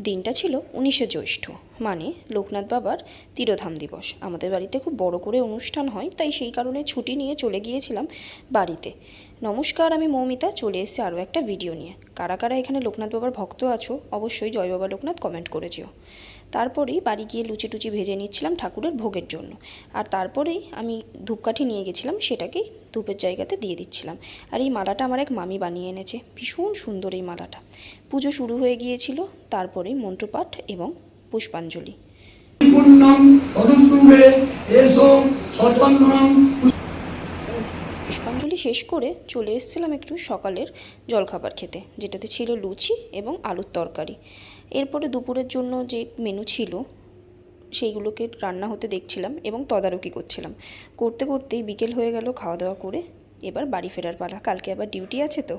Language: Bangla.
দিনটা ছিল 19শে জ্যৈষ্ঠ, মানে লোকনাথ বাবার তিরোধাম দিবস। আমাদের বাড়িতে খুব বড় করে অনুষ্ঠান হয়, তাই সেই কারণে ছুটি নিয়ে চলে গিয়েছিলাম বাড়িতে। নমস্কার, আমি মৌমিতা, চলে এসেছি আরও একটা ভিডিও নিয়ে। কারা কারা এখানে লোকনাথ বাবার ভক্ত আছো অবশ্যই জয় বাবা লোকনাথ কমেন্ট করে যেও। তারপরেই বাড়ি গিয়ে লুচি টুচি ভেজে নিচ্ছিলাম ঠাকুরের ভোগের জন্য। আর তারপরেই আমি ধূপকাঠি নিয়ে গেছিলাম, সেটাকেই ধূপের জায়গাতে দিয়ে দিচ্ছিলাম। আর এই মালাটা আমার এক মামি বানিয়ে এনেছে, ভীষণ সুন্দর এই মালাটা। পুজো শুরু হয়ে গিয়েছিল, তারপরেই মন্ত্রপাঠ এবং পুষ্পাঞ্জলি। পুষ্পাঞ্জলি শেষ করে চলে এসেছিলাম একটু সকালের জলখাবার খেতে, যেটাতে ছিল লুচি এবং আলুর তরকারি। এরপরে দুপুরের জন্য যে মেনু ছিল সেইগুলোকে রান্না হতে দেখছিলাম এবং তদারকি করছিলাম। করতে করতেই বিকেল হয়ে গেল, খাওয়া দাওয়া করে এবার বাড়ি ফেরার পালা। কালকে আবার ডিউটি আছে তো।